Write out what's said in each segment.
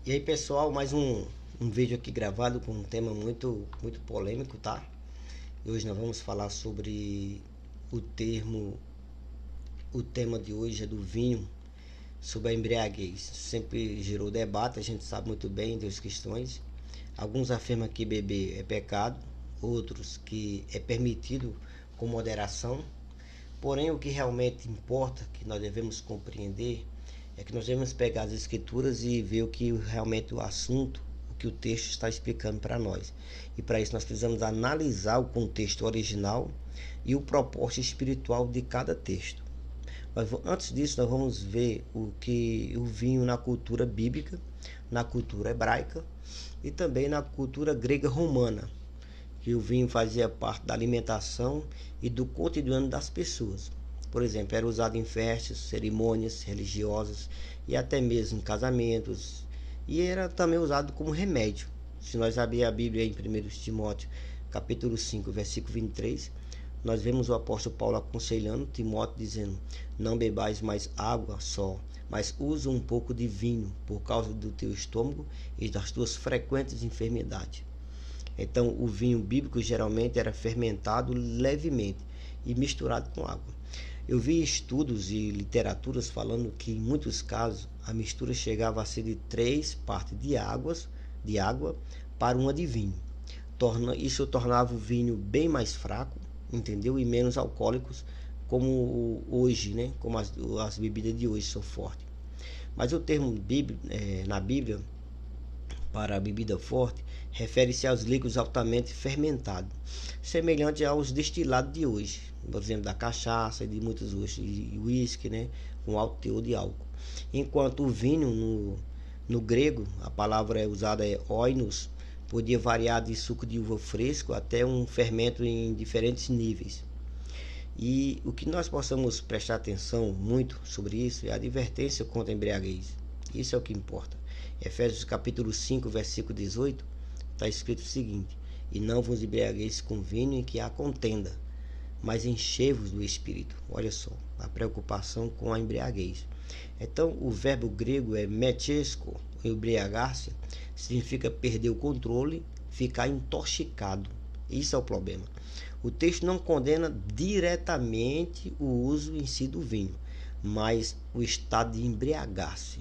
E aí pessoal, mais um vídeo aqui gravado com um tema muito polêmico, tá? E hoje nós vamos falar sobre o tema de hoje é do vinho, sobre a embriaguez. Sempre gerou debate, a gente sabe muito bem das questões. Alguns afirmam que beber é pecado, outros que é permitido com moderação. Porém, o que realmente importa, que nós devemos compreender, é que nós devemos pegar as escrituras e ver o que realmente o assunto, o que o texto está explicando para nós. E para isso nós precisamos analisar o contexto original e o propósito espiritual de cada texto. Mas antes disso, nós vamos ver o que o vinho na cultura bíblica, na cultura hebraica e também na cultura grega romana, que o vinho fazia parte da alimentação e do cotidiano das pessoas. Por exemplo, era usado em festas, cerimônias religiosas e até mesmo em casamentos. E era também usado como remédio. Se nós abrir a Bíblia em 1 Timóteo, capítulo 5, versículo 23, nós vemos o apóstolo Paulo aconselhando Timóteo, dizendo: não bebais mais água só, mas usa um pouco de vinho, por causa do teu estômago e das tuas frequentes enfermidades. Então, o vinho bíblico geralmente era fermentado levemente e misturado com água. Eu vi estudos e literaturas falando que em muitos casos a mistura chegava a ser de 3 partes de água para uma de vinho. Isso tornava o vinho bem mais fraco, entendeu? E menos alcoólicos, como hoje, né? Como as bebidas de hoje são fortes. Mas o termo na Bíblia para a bebida forte refere-se aos líquidos altamente fermentados, semelhante aos destilados de hoje, por exemplo, da cachaça e de muitos outros, e uísque, né, com alto teor de álcool. Enquanto o vinho, no grego, a palavra usada é oinos, podia variar de suco de uva fresco até um fermento em diferentes níveis. E o que nós possamos prestar atenção muito sobre isso é a advertência contra a embriaguez. Isso é o que importa. Efésios capítulo 5, versículo 18, está escrito o seguinte: e não vos embriagueis com vinho em que há contenda, mas enchei-vos do Espírito. Olha só, a preocupação com a embriaguez. Então, o verbo grego é metesco, embriagar-se, significa perder o controle, ficar intoxicado. Isso é o problema. O texto não condena diretamente o uso em si do vinho, mas o estado de embriagar-se.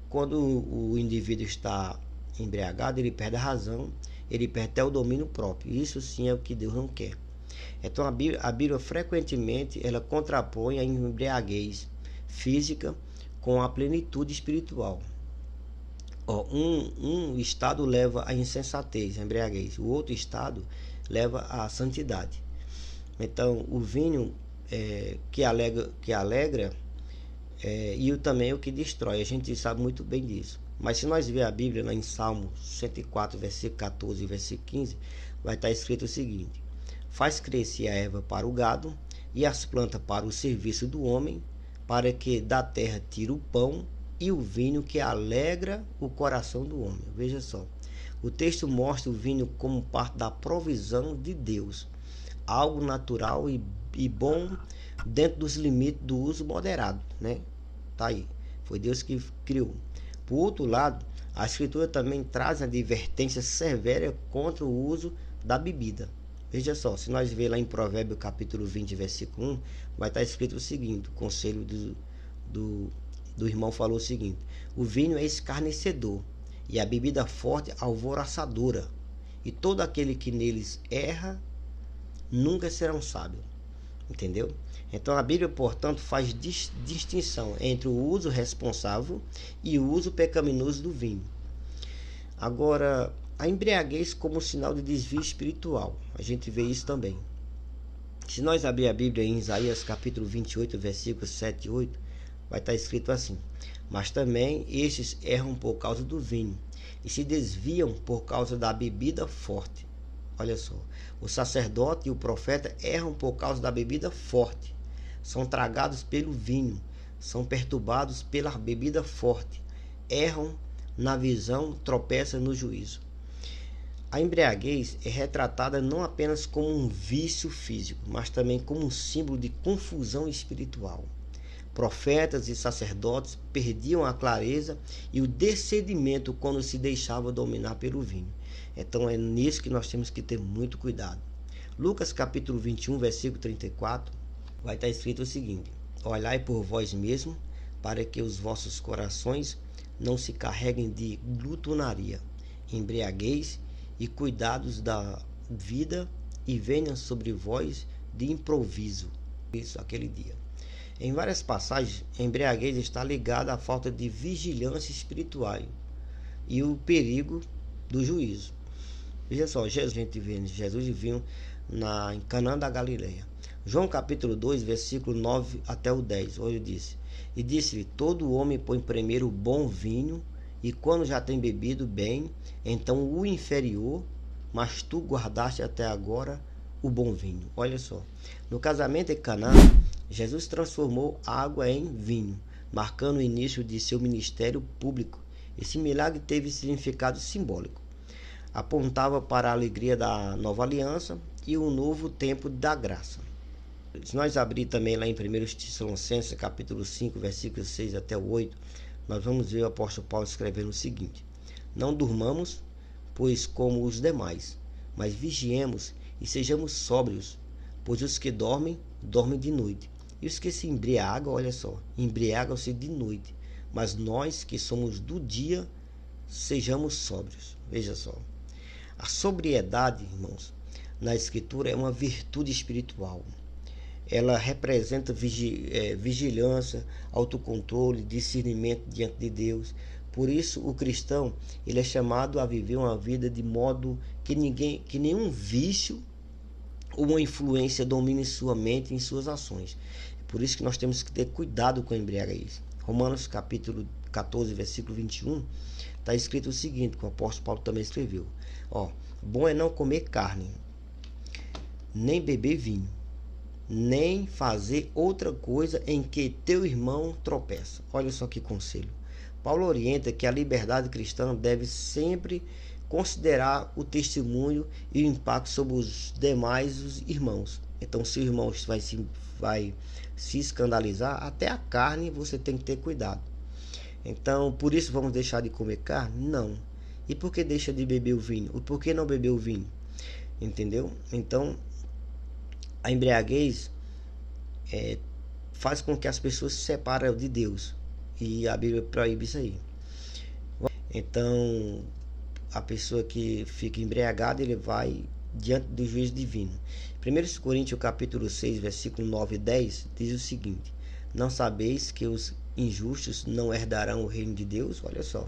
Quando o indivíduo está embriagado, ele perde a razão, ele perde até o domínio próprio. Isso sim é o que Deus não quer. Então a Bíblia frequentemente ela contrapõe a embriaguez física com a plenitude espiritual. Um estado leva à insensatez, a embriaguez. O outro estado leva à santidade. Então o vinho que alegra e também o que destrói. A gente sabe muito bem disso. Mas se nós ver a Bíblia lá em Salmo 104, versículo 14 e versículo 15, vai estar escrito o seguinte: faz crescer a erva para o gado e as plantas para o serviço do homem, para que da terra tire o pão e o vinho que alegra o coração do homem. Veja só, o texto mostra o vinho como parte da provisão de Deus, algo natural e bom dentro dos limites do uso moderado, né? Tá aí, foi Deus que criou. Por outro lado, a escritura também traz a advertência severa contra o uso da bebida. Veja só, se nós ver lá em Provérbios capítulo 20, versículo 1, vai estar escrito o seguinte: o conselho do irmão falou o seguinte: o vinho é escarnecedor e a bebida forte alvoroçadora, e todo aquele que neles erra nunca será um sábio. Entendeu? Então a Bíblia, portanto, faz distinção entre o uso responsável e o uso pecaminoso do vinho. Agora, a embriaguez como sinal de desvio espiritual, a gente vê isso também. Se nós abrir a Bíblia em Isaías capítulo 28, versículos 7 e 8, vai estar escrito assim: mas também estes erram por causa do vinho e se desviam por causa da bebida forte. Olha só, o sacerdote e o profeta erram por causa da bebida forte, são tragados pelo vinho, são perturbados pela bebida forte, erram na visão, tropeçam no juízo. A embriaguez é retratada não apenas como um vício físico, mas também como um símbolo de confusão espiritual. Profetas e sacerdotes perdiam a clareza e o discernimento quando se deixava dominar pelo vinho. Então é nisso que nós temos que ter muito cuidado. Lucas capítulo 21, versículo 34, vai estar escrito o seguinte: olhai por vós mesmos, para que os vossos corações não se carreguem de glutonaria, embriaguez e cuidados da vida, e venha sobre vós de improviso. Isso, aquele dia. Em várias passagens, a embriaguez está ligada à falta de vigilância espiritual e o perigo do juízo. Veja só, a gente vê Jesus e vinho em Canaã da Galileia. João capítulo 2, versículo 9 até o 10, onde disse: e disse-lhe, todo homem põe primeiro o bom vinho, e quando já tem bebido bem, então o inferior, mas tu guardaste até agora o bom vinho. Olha só, no casamento em Canaã, Jesus transformou água em vinho, marcando o início de seu ministério público. Esse milagre teve significado simbólico. Apontava para a alegria da nova aliança e o novo tempo da graça. Se nós abrir também lá em 1 Tessalonicenses, capítulo 5, versículos 6 até o 8, nós vamos ver o apóstolo Paulo escrevendo o seguinte: não durmamos, pois como os demais, mas vigiemos e sejamos sóbrios, pois os que dormem, dormem de noite, e os que se embriagam, olha só, embriagam-se de noite, mas nós que somos do dia, sejamos sóbrios. Veja só, a sobriedade, irmãos, na Escritura é uma virtude espiritual. Ela representa vigilância, autocontrole, discernimento diante de Deus. Por isso, o cristão ele é chamado a viver uma vida de modo que nenhum vício ou uma influência domine sua mente e em suas ações. Por isso que nós temos que ter cuidado com a embriaguez. Romanos capítulo 14, versículo 21, está escrito o seguinte, que o apóstolo Paulo também escreveu: bom é não comer carne, nem beber vinho, nem fazer outra coisa em que teu irmão tropeça. Olha só que conselho. Paulo orienta que a liberdade cristã deve sempre considerar o testemunho e o impacto sobre os demais irmãos. Então, se o irmão vai se escandalizar, até a carne você tem que ter cuidado. Então, por isso vamos deixar de comer carne? Não. E por que deixa de beber o vinho? Ou por que não beber o vinho? Entendeu? Então, a embriaguez faz com que as pessoas se separem de Deus. E a Bíblia proíbe isso aí. Então, a pessoa que fica embriagada, ele vai diante do juízo divino. 1 Coríntios capítulo 6, versículo 9 e 10, diz o seguinte: não sabeis que os injustos não herdarão o reino de Deus? Olha só.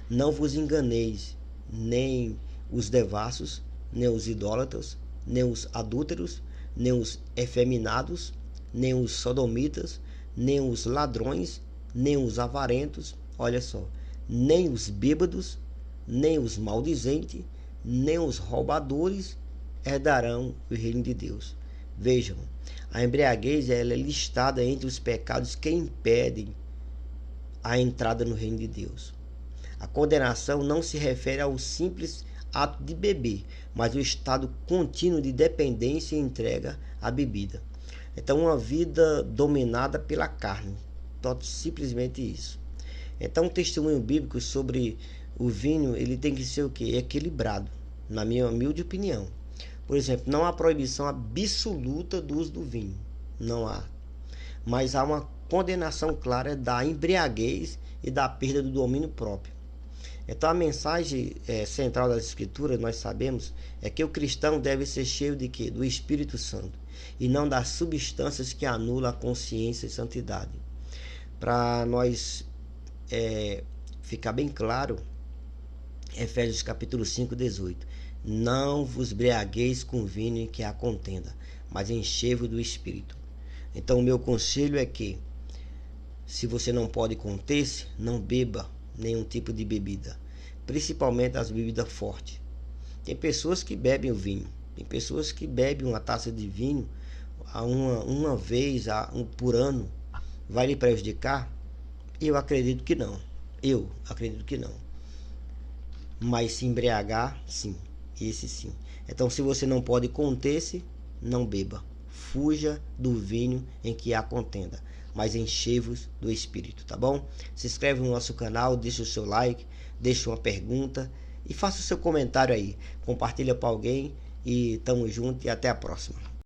Não vos enganeis, nem os devassos, nem os idólatras, nem os adúlteros, nem os efeminados, nem os sodomitas, nem os ladrões, nem os avarentos, olha só, nem os bêbados, nem os maldizentes, nem os roubadores herdarão o reino de Deus. Vejam, a embriaguez ela é listada entre os pecados que impedem a entrada no reino de Deus. A condenação não se refere ao simples ato de beber, mas o estado contínuo de dependência e entrega à bebida. Então, uma vida dominada pela carne, simplesmente isso. Então, o testemunho bíblico sobre o vinho, ele tem que ser o quê? Equilibrado, na minha humilde opinião. Por exemplo, não há proibição absoluta do uso do vinho, não há. Mas há uma condenação clara da embriaguez e da perda do domínio próprio. Então, a mensagem central das Escrituras, nós sabemos, é que o cristão deve ser cheio de quê? Do Espírito Santo, e não das substâncias que anulam a consciência e santidade. Para nós ficar bem claro, Efésios capítulo 5, 18. Não vos embriagueis com vinho em que há contenda, mas enchei-vos do Espírito. Então, o meu conselho é que, se você não pode conter-se, não beba nenhum tipo de bebida, principalmente as bebidas fortes. Tem pessoas que bebem o vinho, tem pessoas que bebem uma taça de vinho uma vez por ano. Vai lhe prejudicar? Eu acredito que não. Mas se embriagar, sim. Esse sim. Então, se você não pode conter-se, não beba. Fuja do vinho em que há contenda, mas enchei-vos do Espírito, tá bom? Se inscreve no nosso canal, deixa o seu like, deixa uma pergunta e faça o seu comentário aí. Compartilha para alguém e tamo junto e até a próxima.